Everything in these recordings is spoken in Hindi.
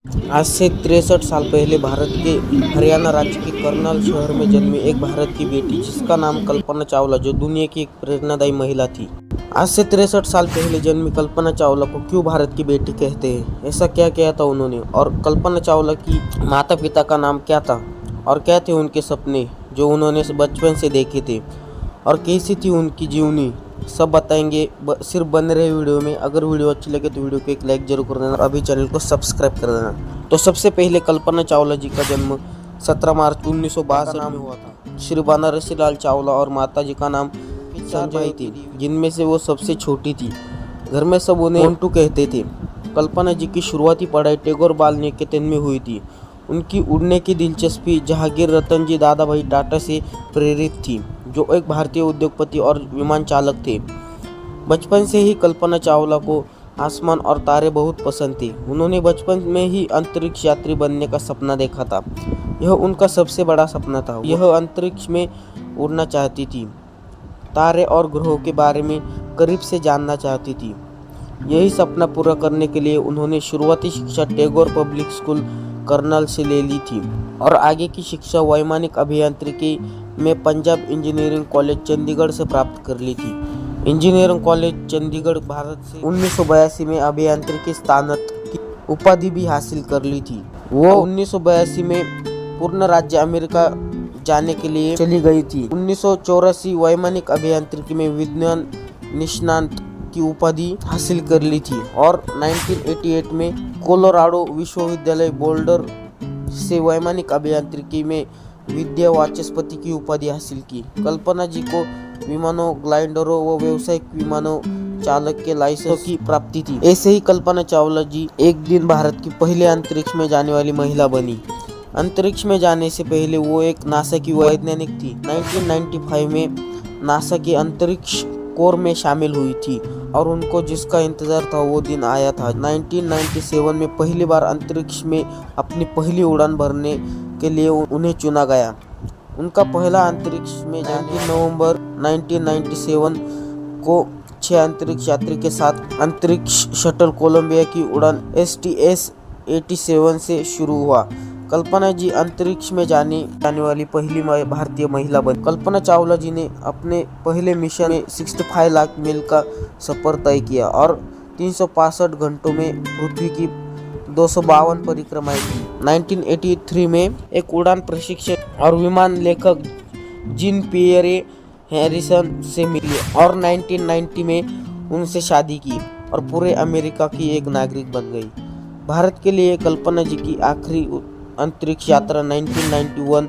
आज से 63 साल पहले भारत के हरियाणा राज्य के करनाल शहर में जन्मी एक भारत की बेटी जिसका नाम कल्पना चावला, जो दुनिया की एक प्रेरणादायी महिला थी। आज से 63 साल पहले जन्मी कल्पना चावला को क्यों भारत की बेटी कहते हैं, ऐसा क्या किया था उन्होंने, और कल्पना चावला की माता पिता का नाम क्या था, और क्या थे उनके सपने जो उन्होंने बचपन से देखे थे, और कैसी थी उनकी जीवनी, सब बताएंगे सिर्फ बन रहे वीडियो में। अगर वीडियो अच्छी लगे तो वीडियो को एक लाइक जरूर कर देना, अभी चैनल को सब्सक्राइब कर देना। तो सबसे पहले कल्पना चावला जी का जन्म 17 मार्च 1962 में हुआ था। श्री बनारसी लाल चावला और माता जी का नाम संजय थी, जिनमें से वो सबसे छोटी थी। घर में सब उन्हें मोंटू कहते थे। कल्पना जी की शुरुआती पढ़ाई टैगोर बाल निकेतन में हुई थी। उनकी उड़ने की दिलचस्पी जहांगीर रतन जी दादाभाई टाटा से प्रेरित थी, जो एक भारतीय उद्योगपति और विमान चालक थे। बचपन से ही कल्पना चावला को आसमान और तारे बहुत पसंद थे। उन्होंने बचपन में ही अंतरिक्ष यात्री बनने का सपना देखा था। यह उनका सबसे बड़ा सपना था। यह अंतरिक्ष में उड़ना चाहती थी, तारे और ग्रहों के बारे में करीब से जानना चाहती थी। यही सपना पूरा करने के लिए उन्होंने शुरुआती शिक्षा टैगोर पब्लिक स्कूल करनाल से ले ली थी और आगे की शिक्षा वैमानिक अभियांत्रिकी में पंजाब इंजीनियरिंग कॉलेज चंडीगढ़ से प्राप्त कर ली थी। इंजीनियरिंग कॉलेज चंडीगढ़ भारत से 1982 में अभियांत्रिकी स्नातक की उपाधि भी हासिल कर ली थी। वो 1982 में पूर्ण राज्य अमेरिका जाने के लिए चली गई थी। 1984 वैमानिक अभियांत्रिकी में विज्ञान निष्णात की उपाधि हासिल कर ली थी और 1988 में कोलोराडो विश्वविद्यालय बोल्डर से वैमानिक अभियांत्रिकी में विद्या वाचस्पति की उपाधि हासिल की। कल्पना जी को विमानों, ग्लाइडरों व व्यावसायिक विमानों चालक के लाइसेंस की प्राप्ति थी। ऐसे ही कल्पना चावला जी एक दिन भारत की पहले अंतरिक्ष में जाने वाली महिला बनी। अंतरिक्ष में जाने से पहले वो एक नासा की वैज्ञानिक थी। 1995 में नासा के अंतरिक्ष कोर में शामिल हुई थी और उनको जिसका इंतजार था वो दिन आया था। 1997 में पहली बार अंतरिक्ष में अपनी पहली उड़ान भरने के लिए उन्हें चुना गया। उनका पहला अंतरिक्ष में जाने नवंबर 1997 को 6 अंतरिक्ष यात्री के साथ अंतरिक्ष शटल कोलंबिया की उड़ान STS-87 से शुरू हुआ। कल्पना जी अंतरिक्ष में जाने वाली पहली भारतीय महिला बनी। कल्पना चावला जी ने अपने पहले मिशन में 65 लाख मील का सफर तय किया और 365 घंटों में पृथ्वी की 252 परिक्रमाएं की। 1983 में एक उड़ान प्रशिक्षक और विमान लेखक जीन पियरे हैरिसन से मिली और 1990 में उनसे शादी की और पूरे अमेरिका की एक नागरिक बन गई। भारत के लिए कल्पना जी की आखिरी अंतरिक्ष यात्रा 1991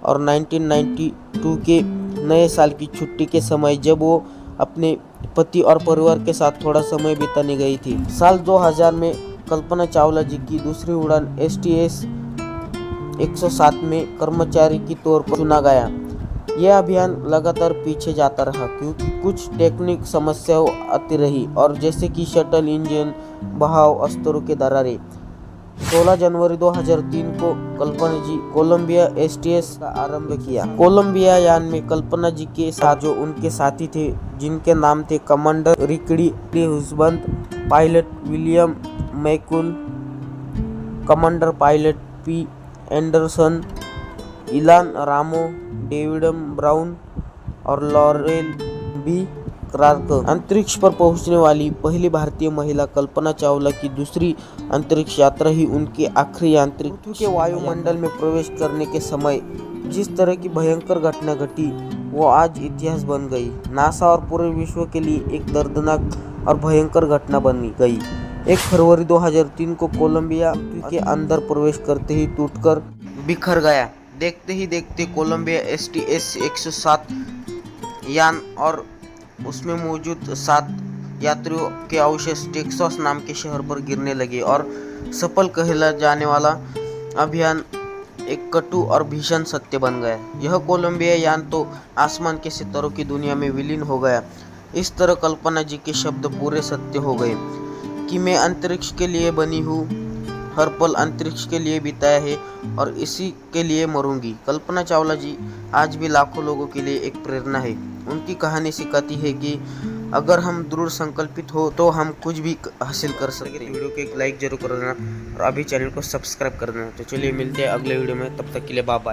और 1992 के नए साल की छुट्टी के समय, जब वो अपने पति और परिवार के साथ थोड़ा समय बिताने गई थी। साल 2000 में कल्पना चावला जी की दूसरी उड़ान STS-107 में कर्मचारी के तौर पर चुना गया। यह अभियान लगातार पीछे जाता रहा क्योंकि कुछ टेक्निक समस्याएं आती रही और जैसे कि शटल इंजन, बहाव स्तरों के दरारें। 16 जनवरी 2003 को कल्पना जी कोलंबिया STS का आरंभ किया। कोलंबिया यान में कल्पना जी के साथ जो उनके साथी थे, जिनके नाम थे commander Rick D Husband, pilot William McCool, commander pilot P Anderson, Ilan Ramon, David Brown और लॉरेल B क्लार्क। अंतरिक्ष पर पहुंचने वाली पहली भारतीय महिला कल्पना चावला की दूसरी अंतरिक्ष यात्रा ही उनकी आखिरी अंतरिक्ष। पृथ्वी के वायुमंडल में प्रवेश करने के समय जिस तरह की भयंकर घटना घटी वो आज इतिहास बन गई। नासा और पूरे विश्व के लिए एक दर्दनाक और भयंकर घटना बन गई। 1 फरवरी 2003 को कोलंबिया के अंदर प्रवेश करते ही टूटकर बिखर गया। देखते ही देखते कोलंबिया STS-107 यान और उसमें मौजूद 7 यात्रियों के अवशेष टेक्सास नाम के शहर पर गिरने लगे और सफल कहला जाने वाला अभियान एक कटु और भीषण सत्य बन गया। यह कोलंबिया यान तो आसमान के सितारों की दुनिया में विलीन हो गया। इस तरह कल्पना जी के शब्द पूरे सत्य हो गए कि मैं अंतरिक्ष के लिए बनी हूँ, हर पल अंतरिक्ष के लिए बिताया है और इसी के लिए मरूंगी। कल्पना चावला जी आज भी लाखों लोगों के लिए एक प्रेरणा है। उनकी कहानी सिखाती है कि अगर हम दृढ़ संकल्पित हो तो हम कुछ भी हासिल कर सकते हैं। वीडियो को एक लाइक जरूर कर देना और अभी चैनल को सब्सक्राइब कर देना। तो चलिए मिलते हैं अगले वीडियो में, तब तक के लिए बाय बाय।